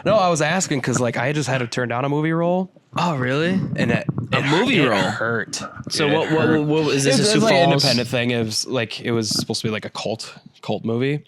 No, I was asking because like I just had to turn down a movie role. Oh, really? And it movie role hurt. So Dude, what is this? It A was Sioux like an Falls? independent thing. It was supposed to be like a cult movie,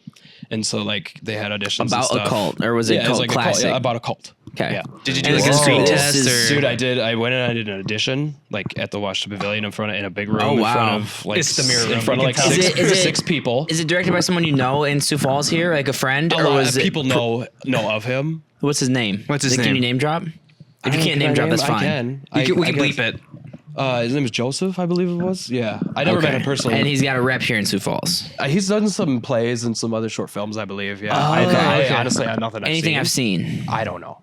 and so like they had auditions and About stuff. a cult, or was it cult like classic? about a cult. Okay. Yeah. Did you do like a screen test? Dude, I did. I went and I did an audition like at the Washington Pavilion in a big room Oh, in wow. front of like It's the mirror room. in front of like six people. Is it directed by someone you know in Sioux Falls here, like a friend, A or lot was of it people know of him. What's his name? What's his Can name? you name drop? If you can't name drop, that's fine. I can. We can bleep it. His name is Joseph, I believe it was. Yeah, I never met him personally. And he's got a rep here in Sioux Falls. He's done some plays and some other short films, I believe. Yeah, okay. I honestly have nothing. Anything I've seen. I don't know.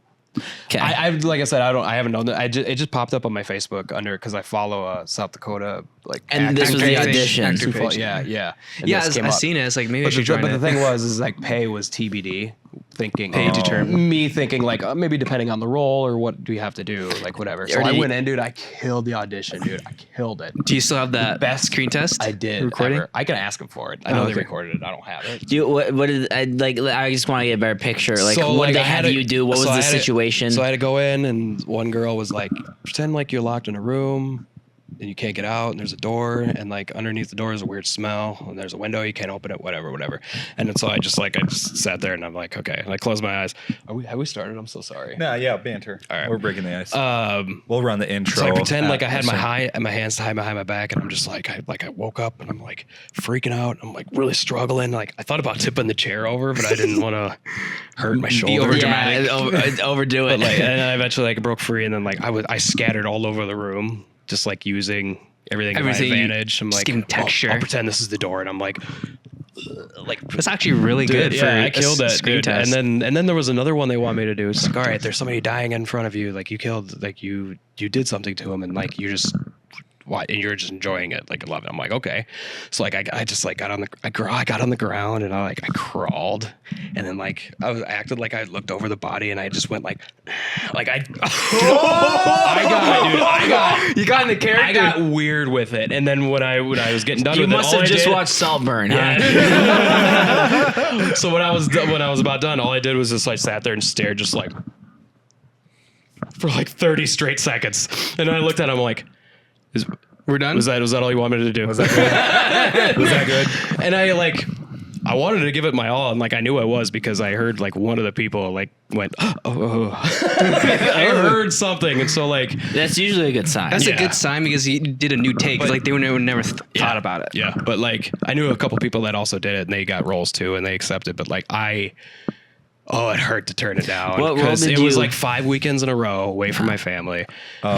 Okay. I like I said, I haven't known that. It just popped up on my Facebook because I follow South Dakota like. And this was the audition. Actor page. Yeah. And Yeah, this came I've up. seen it. It's like maybe I But should join the it. thing is like pay was TBD. Thinking Pay determined. Me thinking like maybe depending on the role or what do you have to do like whatever. So I went in, dude. I killed the audition, dude. I killed it. Do you still have that best screen test? I did. Recording? Ever. I can ask them for it. I know they recorded it. I don't have it. Do you, what did I like? I just want to get a better picture. Like, So, what like, did they I had have to- you do? What so was I the had to- situation? So I had to go in, and one girl was like, pretend like you're locked in a room and you can't get out, and there's a door, and like underneath the door is a weird smell, and there's a window, you can't open it, whatever. And then so I just sat there, and I'm like, okay, and I closed my eyes. Have we started? I'm so sorry. Nah, yeah, banter. All right. We're breaking the ice. We'll run the intro. So I pretend like I had so- my hands tied behind my back, and I'm just like I woke up and I'm like freaking out. I'm like really struggling. Like I thought about tipping the chair over, but I didn't want to hurt my shoulder. Overdo it. But like, and then I eventually like broke free, and then like I scattered all over the room, just like using everything to my advantage. I'm just like, giving texture. I'll pretend this is the door, and I'm like That's actually really good. yeah, for I killed it, screen dude. test. And then there was another one they want me to do. It's like, all right, there's somebody dying in front of you, like you killed, like you did something to him, and like you just. And you're just enjoying it, like I love it. I'm like, okay, so like I just like got on the ground and I crawled, and then like I acted like I looked over the body, and I just went like I you got in the character. I got weird with it, and then when I was getting done you with it, must have just watched Saltburn. Huh? So when I was about done, all I did was just like sat there and stared, just like for like 30 straight seconds, and I looked at him like. We're done? Was that all you wanted me to do? Was that good? Was that good? And I wanted to give it my all, and like I knew I was because I heard like one of the people like went, oh. I heard something, and so like That's usually a good sign. That's a good sign because you did a new take. But- Like they would never thought about it. yeah, but like I knew a couple people that also did it, and they got roles too, and they accepted. But like it hurt to turn it down. What role Because did it was you- like 5 weekends in a row away from my family. No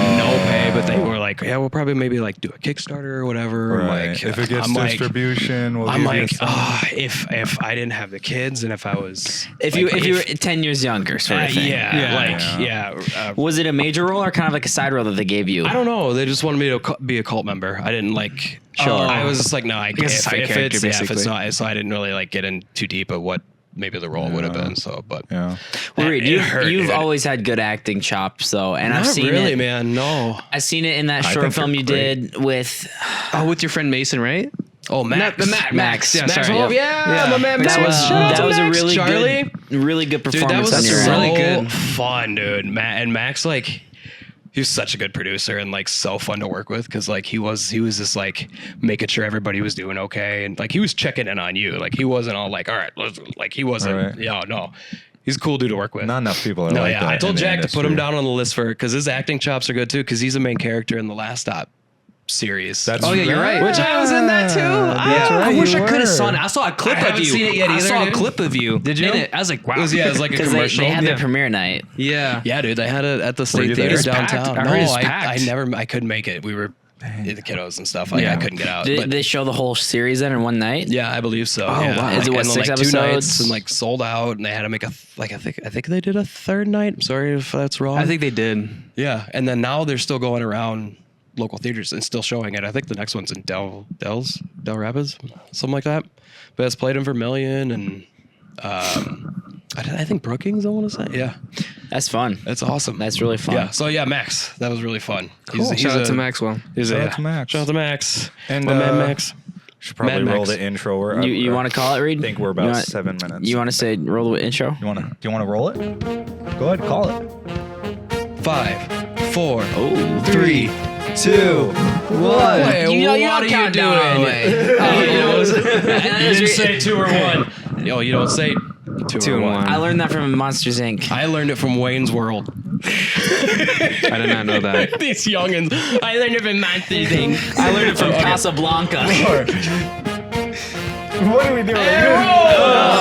pay, but they were like, yeah, we'll probably maybe like do a Kickstarter or whatever. Right. Like, If it gets I'm distribution, we'll I'm give you like, some. if I didn't have the kids, and if I was if you were 10 years younger, sort of thing. Was it a major role or kind of like a side role that they gave you? I don't know. They just wanted me to be a cult member. I didn't like. Sure. I was just like, no, guess a side character, if basically. it's not, so I didn't really like get in too deep of what maybe the role would have been. So, but Yeah. Well, Reid, it hurt, you've dude. always had good acting chops, though, and I've Not seen really, it. man. No. I've seen it in that I short think film you're you great. did with. Oh, with your friend Mason, right? Oh, Max. Max. Yeah, Max. sorry. Oh, yeah. My man. Max Max. was- Shout out That to was a Max. really Charlie. good Dude, that performance was on your so end. really good. fun, dude. And Max, like, he was such a good producer and like so fun to work with because like he was just like making sure everybody was doing okay, and like he was checking in on you. Like he wasn't all like, all right, like he wasn't. Right. Yeah, no. He's a cool dude to work with. Not enough people are No, like yeah. that I told in the Jack to put him industry. down on the list because his acting chops are good too. Because he's a main character in the Last Stop series. That's Oh yeah, you're right. Which I was in that too. I wish I could have saw it. I saw a clip I of haven't you. seen it yet I either, saw a dude. clip of you. Did you? In it. I was like, wow. It was like a Because commercial. they had Yeah. their premiere night. Yeah. Yeah, dude, they had it at the you State there? Theater It's packed. downtown. I heard it's I packed. I couldn't make it. We were the kiddos and stuff. I couldn't get out. Did But they show the whole series then in one night? yeah, I believe so. Oh, yeah. wow. Is it, what, And then, 6 like 2 nights episodes? and like sold out, and they had to make I think they did a third night. I'm sorry if that's wrong. I think they did. yeah, and then now they're still going around local theaters and still showing it. I think the next one's in Del Rapids, something like that. But it's played in Vermilion and I think Brookings, I want to say. Yeah, That's fun. that's awesome. That's really fun. Yeah. So yeah, Max, that was really fun. Cool. Shout out to Maxwell. Shout out to Max. Shout out to Max. And, my man Max. Should probably Mad roll Max. the intro. Or You want to call it, Reid? I think we're about 7 minutes. You want to say roll the intro? Do you want to roll it? Go ahead, call it. 5, 4, Oh, 3, 2, 1. Wait, You what don't are count you down doing? away. You didn't say 2 or 1. Yo, you don't say 2 or 1. I learned that from Monsters Inc. I learned it from Wayne's World. I did not know that. These youngins. I learned it from Monsters Inc. I learned it from Casablanca. What are we doing?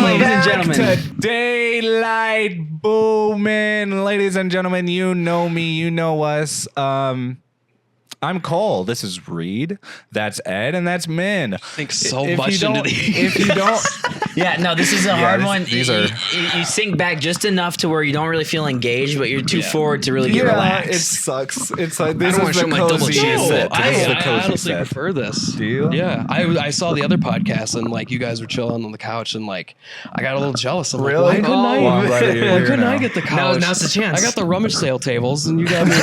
Ladies and gentlemen. To Daylight Booming. Ladies and gentlemen, you know me, you know us. I'm Cole. This is Reid. That's Ed, and that's Min. Think so much into these. If you don't, Yeah, no, this is a hard one. these are- You sink back just enough to where you don't really feel engaged, but you're too forward to really get relaxed. it sucks. It's like this don't is wanna the show my double cozy chin. set. I This is the cozy honestly set. prefer this. Do you? Yeah, I saw the other podcast and like you guys were chilling on the couch and like I got a little jealous. I'm like, Really? why couldn't I? Well, I'm glad that you're Why here couldn't I now. get the couch? Now's the chance. I got the rummage sale tables and you got me.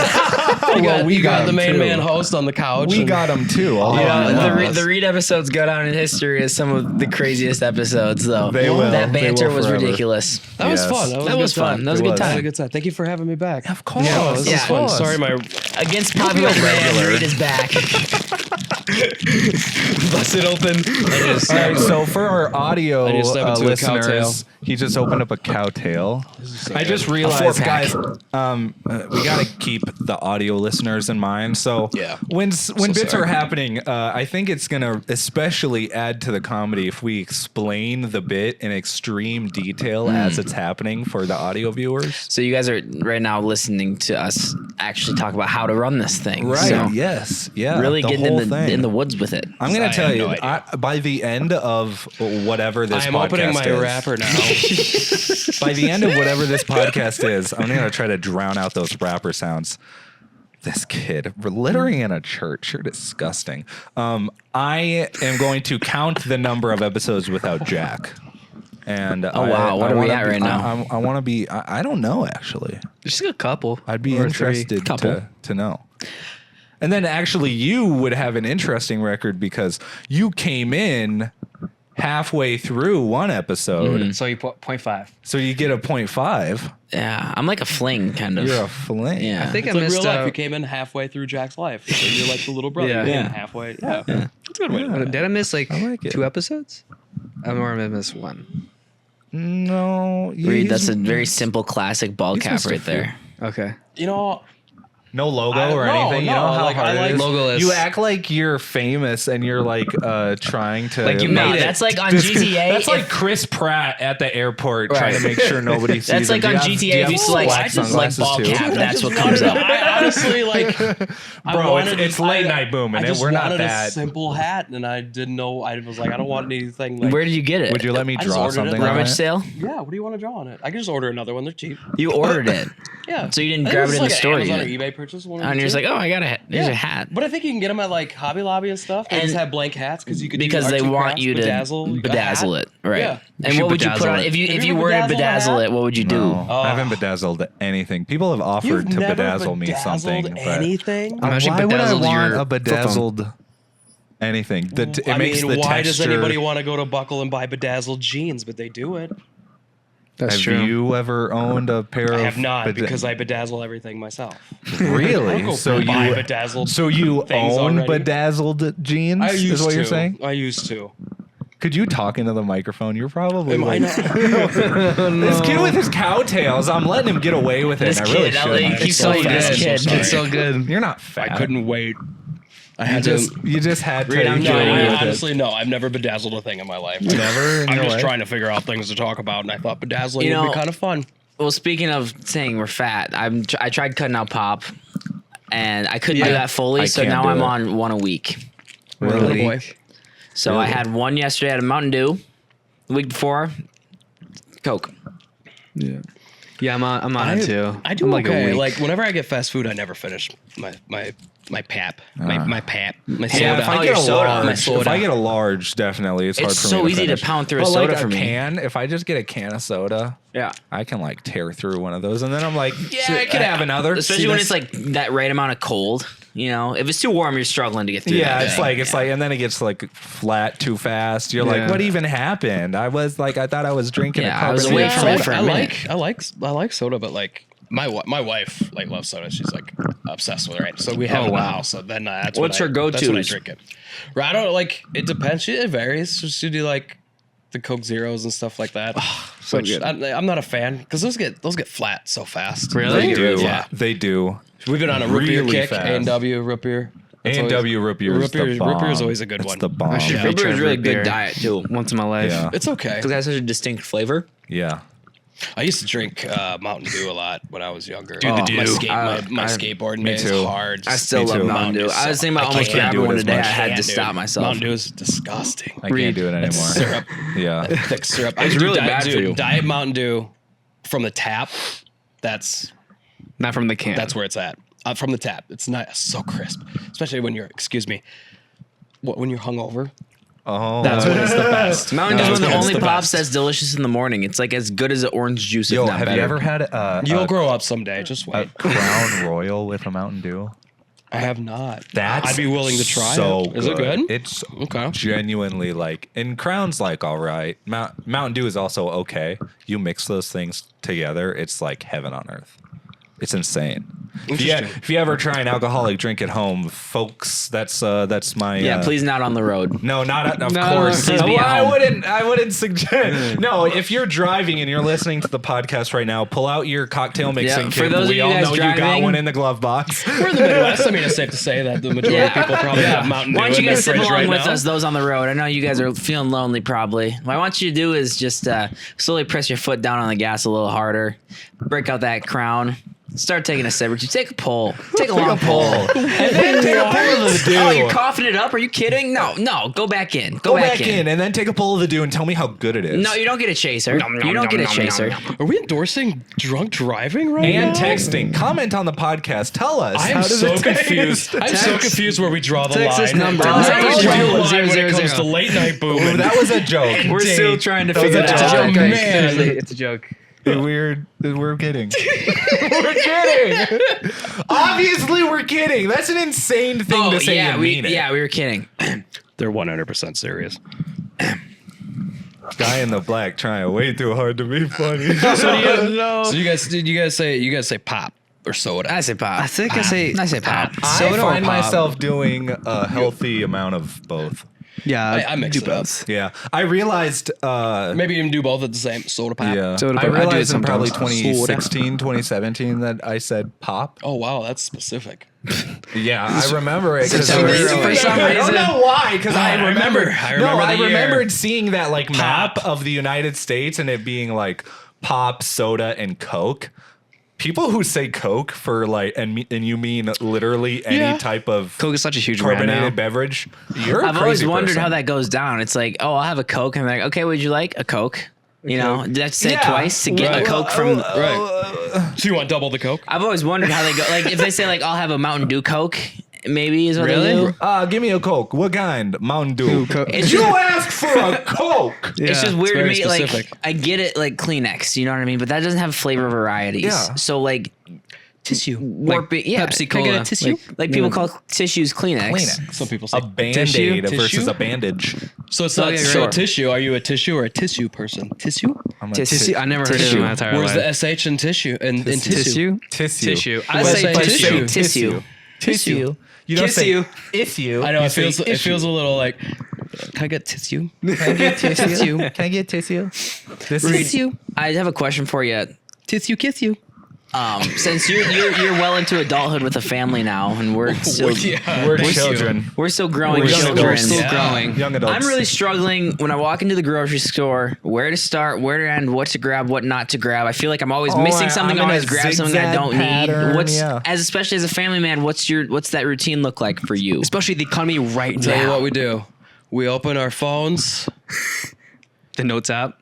We you got got the them main too. man host on the couch. We and- got them too. All You of know, them. the Reid episodes go down in history as some of the craziest episodes, though. They will. That They banter will was forever. ridiculous. That was Yes. fun. That was good fun. time. That was a It good was. I had a time. good time. Thank you for having me back. Of course. Yeah, this Yeah. was fun. Sorry, my Against popular demand, Reid is back. busted open. All right, so for our audio I just stepped into a cow listeners, he just opened up a cow tail. I just realized, four-pack. guys, we got to keep the audio listeners in mind. So Yeah. when bits sorry. are happening, I think it's gonna especially add to the comedy if we explain the bit in extreme detail as it's happening for the audio viewers. So you guys are right now listening to us actually talk about how to run this thing. Right. So Yes. Yeah. really the getting whole in thing. the woods with it. I'm gonna I tell have you, no idea. by the end of whatever this I'm podcast opening my is, wrapper now. by the end of whatever this podcast is, I'm gonna try to drown out those rapper sounds. This kid littering in a church, you're disgusting. I am going to count the number of episodes without Jack. And wow, what are we at right now? I want to be. I don't know actually. Just a couple. I'd be or interested Couple. to know. And then actually, you would have an interesting record because you came in halfway through one episode, So you put 0.5. so you get a 0.5. Yeah, I'm like a fling kind of. You're a fling. Yeah. I think It's I like missed real life. out. You came in halfway through Jack's life. So you're like the little brother. Yeah. You came in Yeah. halfway. Yeah. That's a good way to put it. Did I miss like, I like it. 2 episodes? I'm more I missed 1. No, Reid, that's a he's- very simple classic ball he's cap missed a right few. there. Okay. You know, no logo or no, anything. You no, know how like, hard I it is. like logoless. You act like you're famous and you're like trying to Like you No, made it. that's like on GTA. That's like if- Chris Pratt at the airport trying to Right. make sure nobody sees That's him. like Do on you have- do GTA you if have you select black like sunglasses ball too? cap. That's what comes up. I honestly like. Bro, it's late night booming. I just We're not wanted that- a simple hat, and I didn't know. I was like, I don't want anything. Like, Where did you get it? Would you let me I just draw ordered it. something? on Rummage it? sale? Yeah. What do you want to draw on it? I can just order another one. They're cheap. You ordered it. Yeah. So you didn't I think grab it's it in like the an store, Amazon you or did. eBay purchase. One of And the you're just two. like, oh, I got a hat. There's a hat. But I think you can get them at like Hobby Lobby and stuff. They And- just have blank hats because you could do Because they arts and want crafts, you to bedazzle bedazzle a hat. it, right? Yeah. And should what would you put bedazzle on it. if you Have you were to ever bedazzled a bedazzle hat? it? What would you do? No, Oh. I haven't bedazzled anything. People have offered You've to never bedazzle me bedazzled something. But anything? Imagine why would I bedazzled want your a flip phone. bedazzled anything? It I makes mean, the why texture. does anybody want to go to Buckle and buy bedazzled jeans? But they do it. That's Have true. you ever owned a pair I of? have not because I bedazzle everything myself. I really. don't go So buy you bedazzled. so you things own already. bedazzled jeans? I used is what to. you're saying? I used to. Could you talk into the microphone? You're probably Am I like, not? this kid with his cowtails. I'm letting him get away with it. This and I really kid, should. he keeps so calling you this fat. kid. So sorry. It's so good. You're not fat. I couldn't wait. I You had just to. you just had to Reid, I'm get No, kidding. away I, with it. honestly, no. I've never bedazzled a thing in my life. Never in I'm your just life? trying to figure out things to talk about, and I thought bedazzling You would know- be kind of fun. Well, speaking of saying we're fat, I tried cutting out pop, and I couldn't do Yeah. that fully. I So can't now do I'm it. on one a week. Really? boy. So I had one yesterday at a Mountain Dew. The week before, Coke. Yeah, I'm on it too. I do I'm like a okay. week. Like whenever I get fast food, I never finish my my pap, my pap, my soda. Yeah, if I get a soda. My large, soda. if I get a large, definitely it's hard It's for so me easy to finish. pound through a But soda like for me. if I just get a can of soda, Yeah. I can like tear through one of those, and then I'm like, yeah, I could have another. Especially when it's like that right amount of cold. You know, if it's too warm, you're struggling to get through. Yeah, that it's thing. like, and then it gets like flat too fast. You're Yeah. like, what even happened? I thought I was drinking Yeah, a I was carbonated waiting for soda. it for a minute. I like soda, but like my wife like loves soda. She's like obsessed with it. Right, so we have it in the house. So then that's What's her go-to? That's when I drink it. Right, I don't like. It depends. It varies. She do like the Coke Zeros and stuff like that. Which good. I'm not a fan because those get flat so fast. Really? They do. Yeah. They do. We've been on a root beer Really kick. fast. A&W root beer. That's A&W always- root beer is the root beer bomb. is always a good It's one. the bomb. I should Yeah. be Root beer is trying really root good beer diet too. once in my life. Yeah. It's okay. Because it has such a distinct flavor. Yeah. I used to drink Mountain Dew a lot when I was younger. Dude, the My, Dew. my skateboarding me days too. hard. I still Me love too. Mountain Dew. I was thinking about almost can't do grabbing it one as today. I much. had to Can't, stop dude. myself. Mountain Dew is disgusting. I can't do it anymore. Syrup, Yeah. thick syrup. It's I do really diet, bad for dude, you. Diet Mountain Dew from the tap. That's Not from the can. where it's at. From the tap. It's not so crisp, especially when you're when you're hungover. Oh. That's when it's the best. Mountain Dew is one of the That's only the pops best. that's delicious in the morning. It's like as good as an orange juice. Yo, if not have better. you ever had You'll a grow up someday. Just a wait. Crown Royal with a Mountain Dew? I have not. That's I'd be willing to try so it. Is it good? It's Okay. genuinely like, and Crown's like all right. Mountain Dew is also okay. You mix those things together, it's like heaven on earth. It's insane. If you ever try an alcoholic drink at home, folks, that's my Yeah, please not on the road. No, not of No, course. please be Well, at home. I wouldn't suggest. No, if you're driving and you're listening to the podcast right now, pull out your cocktail mixing Yeah, for kit. those of We you all guys know you got driving- one in the glove box. We're in the Midwest. I mean, it's safe to say that the majority of people probably have Mountain Dew Why don't you in their guys sip fridge along right with now. us, those on the road? I know you guys are feeling lonely probably. What I want you to do is just slowly press your foot down on the gas a little harder. Break out that Crown. Start taking a sip or two. Take a pull. Take a long pull. And then take a pull of the Dew. Oh, you're coughing it up? Are you kidding? No. Go back in. Go back in and then take a pull of the Dew and tell me how good it is. No, you don't get a chaser. You don't get a chaser. Are we endorsing drunk driving right And now? texting. Comment on the podcast. Tell us. I how am does so it taste? confused. I'm so confused where we draw the Text line. this number. Where Oh, we draw the oh, line zero, when zero, it comes zero. to late night Oh, booming. that was a joke. We're still trying to That was figure a that joke. out. Oh, man. It's a joke. We're kidding. We're kidding. Obviously, we're kidding. That's an insane thing to say. yeah, and we mean it. we were kidding. They're 100% serious. Guy in the black trying way too hard to be funny. So you guys say pop or soda? I say pop. I think I say pop. I Soda or find pop? myself doing a healthy amount of both. Yeah, I mix do it up. both. Yeah, I realized. Maybe even do both at the same soda pop. Yeah, Soda I pop. I do it realized in probably sometimes. 2016, 2017 that I said pop. Oh wow, that's specific. Yeah, I remember it. 'cause some it was- reason- for some I don't reason- know why, because I I remember. remember. I remember the year. remembered seeing that like map Pop. of the United States and it being like pop, soda, and Coke. People who say Coke for like, and you mean literally any Yeah. type of Coke is such a huge brand carbonated now. beverage. You're a I've always crazy wondered person. how that goes down. It's like, oh, I'll have a Coke. And they're like, okay, would you like a Coke? You know, did I say it Yeah. twice to get Right. a Coke from. Right. So you want double the Coke? I've always wondered how they go. Like, if they say, like, I'll have a Mountain Dew Coke, maybe is what they Really? do. Give me a Coke. What kind? Mountain Dew. Coke. It's You just, asked for a Coke. it's just weird to very me. specific. Like, I get it, like Kleenex, you know what I mean? But that doesn't have flavor varieties. Yeah. So, like, Tissue. warping. Yeah. Pepsi Can I get a Cola. tissue? Like people call tissues Kleenex. Kleenex. Some people say A Band-Aid tissue? versus a bandage. So it's not yeah, so sure. tissue. Are you a tissue or a tissue person? Tissue? I'm a Tissue. I never heard it Tissue. in my entire Where's life. the SH in tissue? And in tissue? Tissue. Tissue. I Well, say I say tissue. tissue. Tissue. You don't Kiss say you. issue. I know You it say feels issue. a little like. Can I get tissue? Can I get tissue? Can I get tissue? This is Tissue. I have a question for you. Tissue kiss you. Since you're well into adulthood with a family now, and we're still we're Thank you. children. we're still growing We're young children. adults. Still Yeah. growing. Young adults. I'm really struggling when I walk into the grocery store, where to start, where to end, what to grab, what not to grab. I feel like I'm always missing something, I'm in always a grab something I zigzag don't pattern, need. What's yeah. especially as a family man, what's that routine look like for you? Especially the economy right Tell you now. what we do. We open our phones. The Notes app.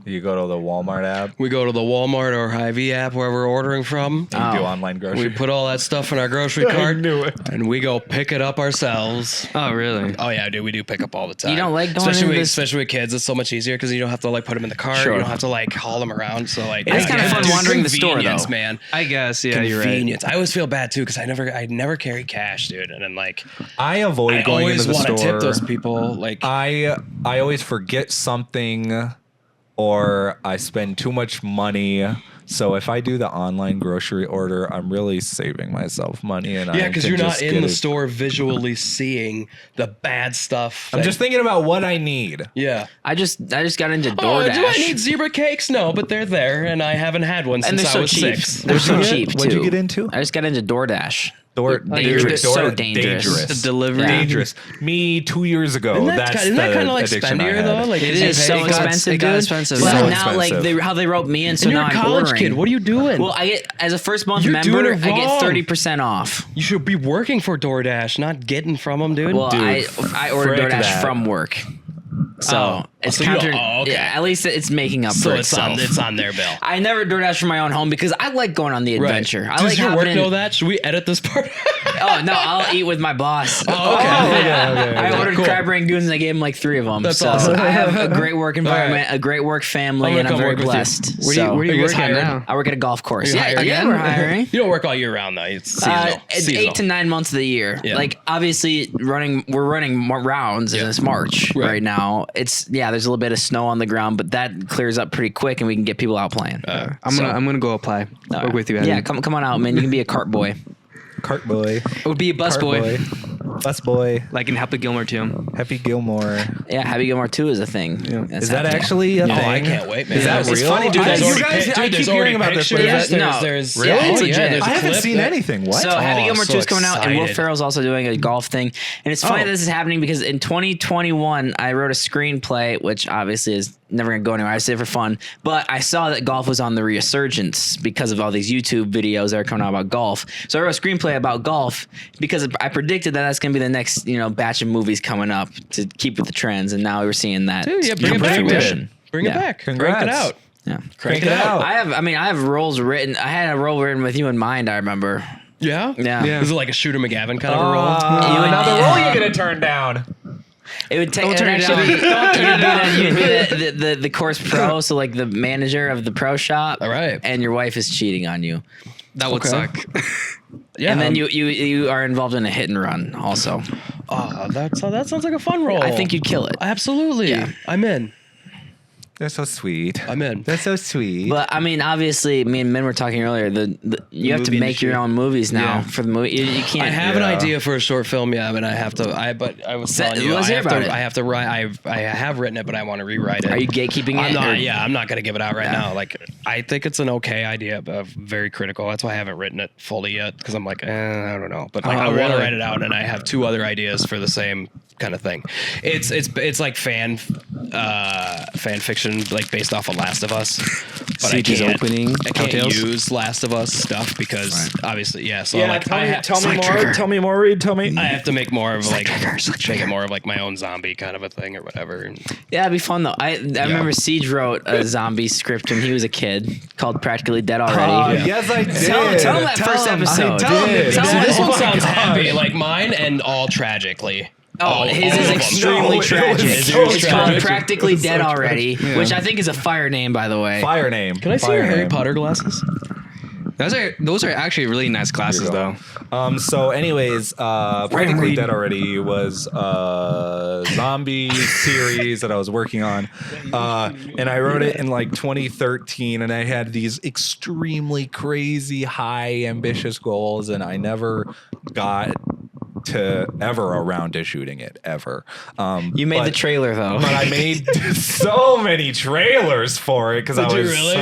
You go to the Walmart app. We go to the Walmart or Hy-Vee app where we're ordering from. And you do online grocery. We put all that stuff in our grocery cart. knew it. And we go pick it up ourselves. Oh, really? Oh yeah, dude, we do pick up all the time. You don't like going especially into with, this- especially with kids. It's so much easier because you don't have to like put them in the cart. Sure. You don't have to like haul them around. So like, It's kind of fun dude, wandering the store, convenience, though. man. I guess. Yeah, you're right. Convenience. I always feel bad too because I never carry cash, dude. And then like, I avoid I going always into the want to store. tip those people. Like, I always forget something, or I spend too much money. So if I do the online grocery order, I'm really saving myself money. And yeah, because because you're not in the store visually seeing the bad stuff. I'm just thinking about what I need. yeah. I just got into Oh, DoorDash. do I need zebra cakes? No, but they're there, and I haven't had one and since they're I so was cheap. 6. They're so cheap too. What'd you get into? I just got into DoorDash. Dangerous. So dangerous. The delivery. Yeah. Dangerous. Me 2 years ago. Isn't that that's kind, isn't that the kind of like addiction I spendier had. though? Like It you is pay- so it got- expensive, it got dude. expensive. But So now, like expensive. how they wrote me in, so And now you're a I'm college ordering. kid. What are you doing? Well, I get as a first month You're member, doing it I get wrong. 30% off. You should be working for DoorDash, not getting from them, dude. Well, Dude, I order frick DoorDash that. from work, so Oh. it's So you- counter. oh, okay. Yeah, at least it's making up so for it's itself. on their bill. I never DoorDash from my own home because I like going on the adventure. I Does like your hopping work in. know that? Should we edit this part? Oh no, I'll eat with my boss. Oh, okay. I ordered Cool. crab rangoons and I gave him like 3 of them. That's so awesome. I have a great work environment, All right. a great work family, I'm and gonna I'm come very work with you. blessed. Where So, do you Are you work guys at hired? now? I work at a golf course. You Yeah, hired yeah, again? we're hiring. You don't work all year round though. It's seasonal. It's Seasonal. 8 to 9 months of the year. Yeah. Like obviously we're running more rounds and it's March right now. There's a little bit of snow on the ground, but that clears up pretty quick and we can get people out playing. I'm gonna go apply. Work with you. Eddie. Yeah, come on out, man. You can be a cart boy. Cart boy. It would be a bus Cart boy, Bus boy. like in Happy Gilmore too. Happy Gilmore. Yeah, Happy Gilmore 2 is a thing. That's Is that happening. actually a thing? Oh, I can't wait, man. Is that It's real? funny, dude. There's You already guys- pic- I dude, there's keep already hearing about this, but pictures. is that- no. There's Really? yeah, It's oh, legit. yeah, there's a I haven't clip seen that- anything. What? So Happy Oh, Gilmore so 2 is coming out, and Will excited. Ferrell's also doing a golf thing. And it's funny Oh. that this is happening because in 2021, I wrote a screenplay, which obviously is never going to go anywhere. I say it for fun. But I saw that golf was on the resurgence because of all these YouTube videos that are coming out about golf. So I wrote a screenplay about golf because I predicted that that's going to be the next batch of movies coming up to keep with the trends. And now we're seeing that. Dude, yeah, bring it come to back, man. fruition. Bring it Yeah. back. Crank Congrats. it out. Yeah. Crank it out. I have roles written. I had a role written with you in mind, I remember. Yeah? Yeah. Yeah. Is it like a Shooter McGavin kind of a role? Another Yeah. role you're gonna turn down. It would take. Don't It turn would it actually down. you'd be the course pro, so like the manager of the pro shop. All right. And your wife is cheating on you, That would Okay. suck. Yeah. and then you are involved in a hit and run also. Oh, that sounds like a fun role. I think you'd kill it. Absolutely. Yeah. I'm in. They're so sweet. I'm in. They're so sweet. But I mean, obviously, me and Min were talking earlier. You have to movie make your industry. own movies now Yeah. for the movie. You can't. I have an Yeah. idea for a short film, yeah, but I have to. But I was telling you, let's I hear have about to. it. I have to write. I have written it, but I want to rewrite it. Are you gatekeeping I'm it? not. or- Yeah, I'm not gonna give it out right now. Like, I think it's an okay idea, but very critical. That's why I haven't written it fully yet because I'm like, I don't know. But like, Oh, I want to really? write it out, and I have 2 other ideas for the same kind of thing. It's like fan fiction, like based off of Last of Us. But Siege's opening, I can't Telltales. use Last of Us stuff because obviously, yeah. So yeah, like, tell I me more. Tell me more, Reid. Tell me. I have to make more of like make it more of like my own zombie kind of a thing or whatever. And Yeah, it'd be fun though. I remember Siege wrote a zombie script when he was a kid called Practically Dead Already. Yes, I did. Tell him that first episode. Tell him Tell him this that- one sounds happy like mine and all tragically. Oh, his is extremely No, it was tragic. so It's called tragic. Practically Dead Already, Yeah. which I think is a fire name, by the way. Fire name. Can I see Fire your Harry name. Potter glasses? Those are actually really nice glasses, though. So anyways, Practically Dead Already was a zombie series that I was working on. And I wrote it in like 2013 and I had these extremely crazy high ambitious goals and I never got to ever around to shooting it ever. You made the but- trailer though. But I made so many trailers for it because I Did you was really?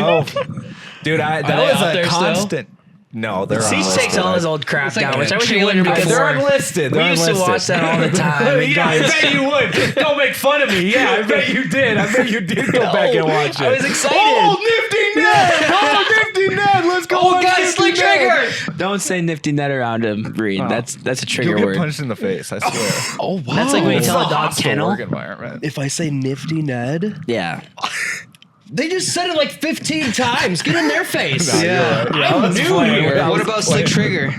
dude, that they was out a there still? constant. No, they're Siege unlisted. takes all his old crap like down, a which I wish he trailer wouldn't before. They're before. unlisted. We They're used to unlisted. watch that all the time. Yeah, I bet you would. Don't make fun of me. Yeah, I bet you did. I bet you did go back and watch it. I was excited. Oh, Nifty Ned! Oh, Nifty Ned! Let's go. watch Nifty Ned. Don't say nifty net around him, Reed. That's a trigger You'll get word. punched in the face. I swear. Oh wow. That's like when you It's tell a dog hostile kennel. work environment. if I say Nifty Ned. Yeah. They just said it like 15 times. Get in their face. I'm new here. What about Slick Trigger?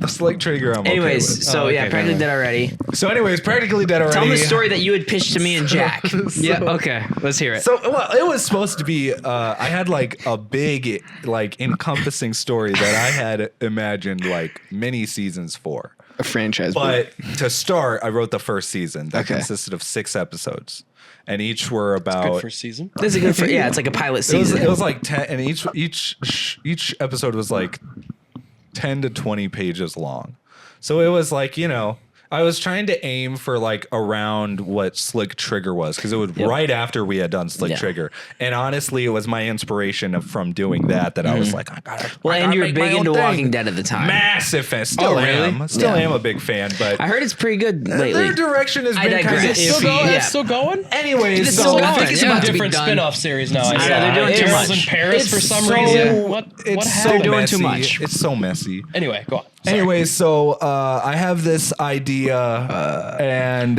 Slick Trigger, I'm Anyways, okay with. so yeah, practically dead already. So anyways, Practically Dead Already. Tell them the story that you had pitched to me and Jack. Yeah. Okay. Let's hear it. So, well, it was supposed to be, I had like a big, like encompassing story that I had imagined like many seasons for. A franchise. But to start, I wrote the first season that Okay. consisted of 6 episodes. And each were Good about first season. This is a good. It's like a pilot season. it was like 10, and each episode was like 10 to 20 pages long. So it was like, I was trying to aim for like around what Slick Trigger was, because it was right after we had done Slick Trigger. And honestly, it was my inspiration from doing that I was like, I gotta and you were make my big own into thing. Walking Dead at the time. Massive fan. Still am. Still am a big fan, but I heard it's pretty good their lately. direction has I been kind of digress. Still iffy. going? Yeah. It's still going? Anyways, It's so still I think going. it's Yeah. a To be different done. spin-off series now. Yeah, they're doing too Daryl's much. in Paris for It's some so- reason. What It's so happened? doing too messy. much. It's so messy. Anyway, go on. Sorry. Anyway, so I have this idea, and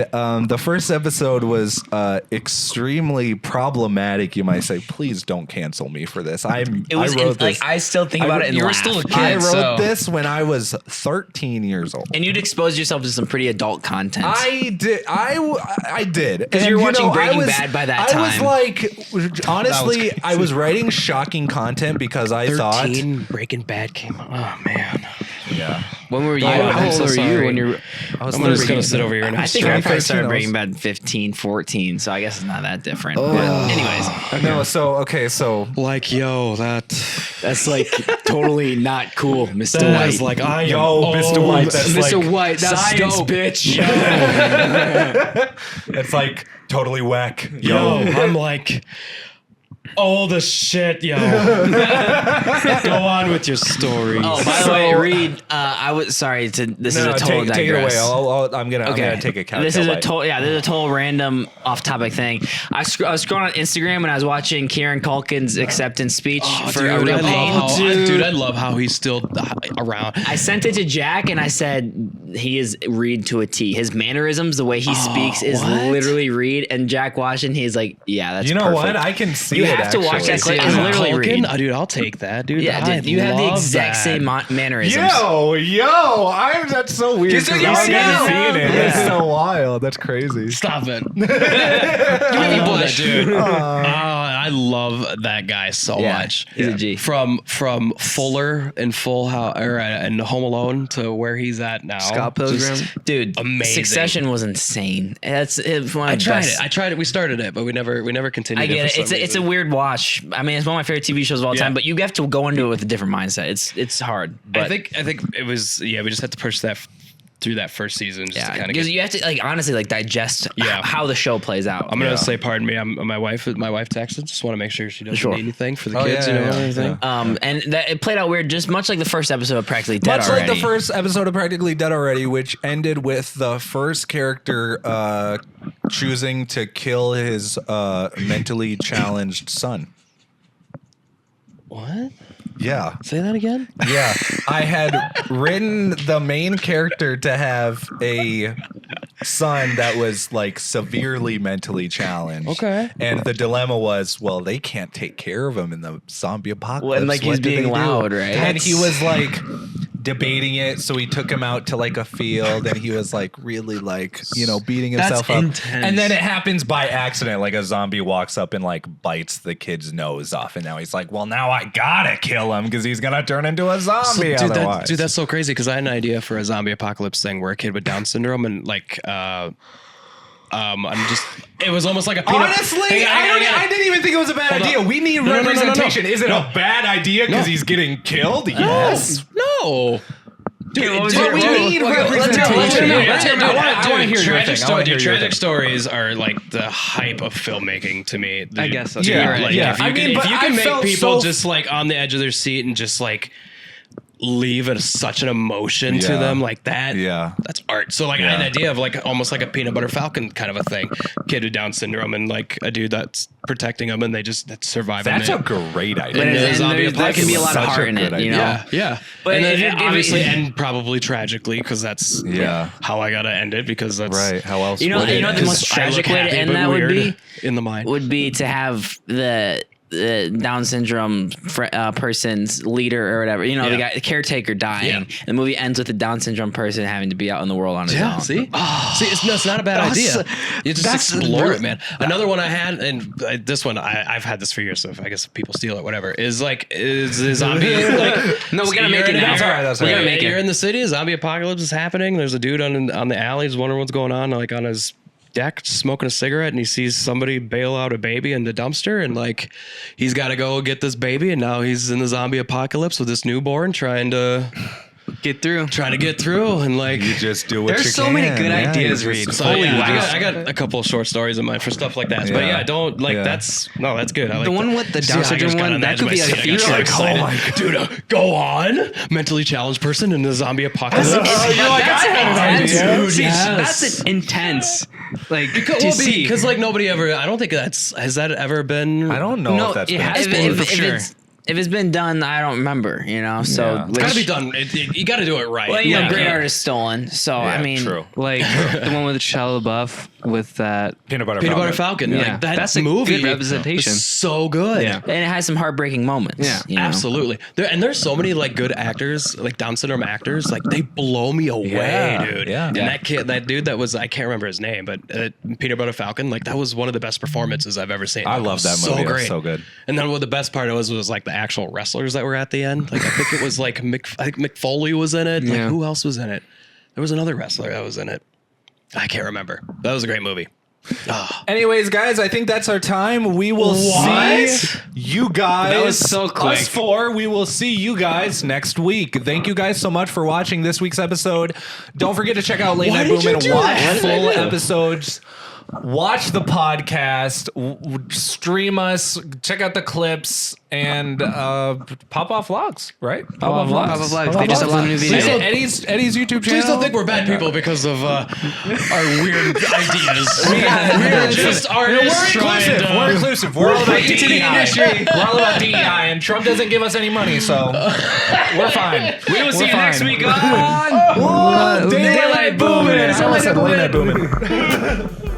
the first episode was extremely problematic. You might say, please don't cancel me for this. I wrote this. I still think about it and You were laugh. still a kid. I wrote so- this when I was 13 years old. And you'd expose yourself to some pretty adult content. I did. I did. Because you were watching Breaking Bad by that I was time. like, honestly, I was writing shocking content because I thought. 13, Breaking Bad came out. Oh, man. Yeah. When were you? I'm How old so are you sorry. when you're? I was I'm just going to sit over here and I think I I'm probably 13, started I was- Breaking Bad 15, 14, so I guess it's not that different. But anyways, No, so like, yo, That's like totally not cool, Mr. that White. is like, I am Yo, old. Mr. White, that's Mr. like White, that's science, dope. bitch. it's like totally whack. Yo, I'm like, old as shit, yo. Go on with your story. oh, by the way, Reid, I was sorry to. This is a total take it away. digress. I'm gonna take a count. This is a total, this is a total random off-topic thing. I was scrolling on Instagram and I was watching Kieran Culkin's acceptance speech for A Real Pain. Dude, I love how he's still around. I sent it to Jack and I said he is Reid to a T. His mannerisms, the way he speaks, is what? literally Reid. And Jack watched it and he's like, "Yeah, that's You know perfect." what? I can see You it. have to watch that actually. clip. It's literally Reid. Oh, dude, I'll take that, dude. Yeah, I dude, you have the love exact that. same mannerisms. That's so weird. You said 'cause you I'm see not it. seeing it. Yeah. That's so wild. That's crazy. Stop it. I love that dude. I love that guy so Yeah, much. he's a G. From Fuller in Full House or in Home Alone to where he's at now. Scott Pilgrim. Just- Dude, Amazing. Succession was insane. It's one I of the tried best. it. I tried it. We started it, but we never continued. I get it. for some It's a reason. weird watch. I mean, it's one of my favorite TV shows of all Yeah. time. But you have to go into it with a different mindset. It's hard. But I think it was. Yeah, we just had to push that through that first season. Just to yeah, kind of because get. you have to honestly digest Yeah. how the show plays out. I'm gonna say, pardon me. My wife texted. Just want to make sure she doesn't Sure. need anything for the Oh, kids. yeah, you know, yeah, and everything. yeah. And that it played out weird, just much like the first episode of Practically Dead Much already. like the first episode of Practically Dead Already, which ended with the first character choosing to kill his mentally challenged son. What? Yeah. Say that again. Yeah. I had written the main character to have a son that was like severely mentally challenged. Okay. And the dilemma was, well, they can't take care of him in the zombie apocalypse. Well, and, like, What he's do being they do? loud, right? And he was like debating it, so he took him out to like a field and he was like really like, beating himself up. intense. And then it happens by accident, like a zombie walks up and like bites the kid's nose off, and now he's like, well, now I gotta kill him because he's gonna turn into a zombie otherwise. That's so crazy because I had an idea for a zombie apocalypse thing where a kid with Down syndrome and like it was almost like a peanut. Honestly, Hang on. I didn't even think it was a bad Hold idea. on. We need No, no, no, no, no, no. representation. Is it a bad idea because he's getting killed? Yes. No. what was Dude, your- we dude, need let's hear- representation. let's hear- I wanna hear your tragic thing. I story- wanna hear dude, your tragic thing. stories are like the hype of filmmaking to me. I guess so. Dude, Yeah, like, yeah. If you I can, mean, but if you can I make felt people so- just like on the edge of their seat and just like leave it such an emotion to Yeah. them like that. Yeah. That's art. So like I had an idea of like almost like a peanut butter falcon kind of a thing. Kid with Down syndrome and like a dude that's protecting him and that's surviving. That's it. a great idea. But And and zombie there can be a lot of Such a heart in good it, you idea. know. Yeah. But And if then you're- obviously end probably tragically because that's Yeah. how I gotta end it because that's Right. How else You know- would you it know the end? most I look tragic way to happy end but that would weird be? in the mind. Would be to have the Down syndrome person's leader or whatever. You know, the caretaker dying. Yeah. And the movie ends with the Down syndrome person having to be out in the world on his own. See, it's not a bad idea. You just explore it, man. Another one I had, and this one I've had this for years. So if, I guess if people steal it, whatever. Is a zombie. No, we gotta make it now. That's all right. We gotta make You're it. in the city. A zombie apocalypse is happening. There's a dude on the alley. He's wondering what's going on. Like on his deck, smoking a cigarette, and he sees somebody bail out a baby in the dumpster, and like he's got to go get this baby, and now he's in the zombie apocalypse with this newborn trying to Get through. and like You just do what There's you so can. many good Yeah, ideas, you just- Reid. so Holy yeah, wow. I got a couple of short stories in mind for stuff like that. But Yeah. yeah, don't like Yeah. that's good. I like The one that. with the See, Down I just syndrome got one, on that edge could of be my a seat. I got feature. so Like, excited. oh my Dude, go on. Mentally challenged person in the zombie apocalypse. Dude, yes. that's intense. Like Because like nobody ever. I don't think has that ever been. I don't know No, if that's it been has explored. been for sure. If it's been done, I don't remember, you know. So Yeah. It's gotta be done. You gotta do it right. well, you know, Yeah. great art is stolen. So Yeah, I mean, true. like the one with Shia LaBeouf with that. Peanut butter Falcon. Yeah. Like, That's a movie good representation. was so good. Yeah. and it has some heartbreaking moments. Yeah, you know? Absolutely. There's so many like good actors, like Down syndrome actors, like they blow me away, Yeah, dude. yeah. And Yeah. that dude that was, I can't remember his name, but Peanut Butter Falcon, like that was one of the best performances I've ever seen. I Like, love it that was movie. So It was great. so good. And then what the best part was like the actual wrestlers that were at the end. Like I think it was like I think Mick Foley was in it. Like Yeah. who else was in it? There was another wrestler that was in it. I can't remember. That was a great movie. Anyways, guys, I think that's our time. We will see you guys. That was so quick. Us four. We will see you guys next week. Thank you guys so much for watching this week's episode. Don't forget to check out Late Night Boom and watch full episodes. Watch the podcast, stream us, check out the clips, and pop off vlogs, right? Pop off Vlogs. They just uploaded a new video. Eddie's YouTube channel. Please don't think we're bad people because of our weird ideas. We are just artists trying to. We're inclusive. We're all about DEI. We're all about DEI, and Trump doesn't give us any money, so we're fine. We will see you next week on Daylight booming. Daylight Late Night booming.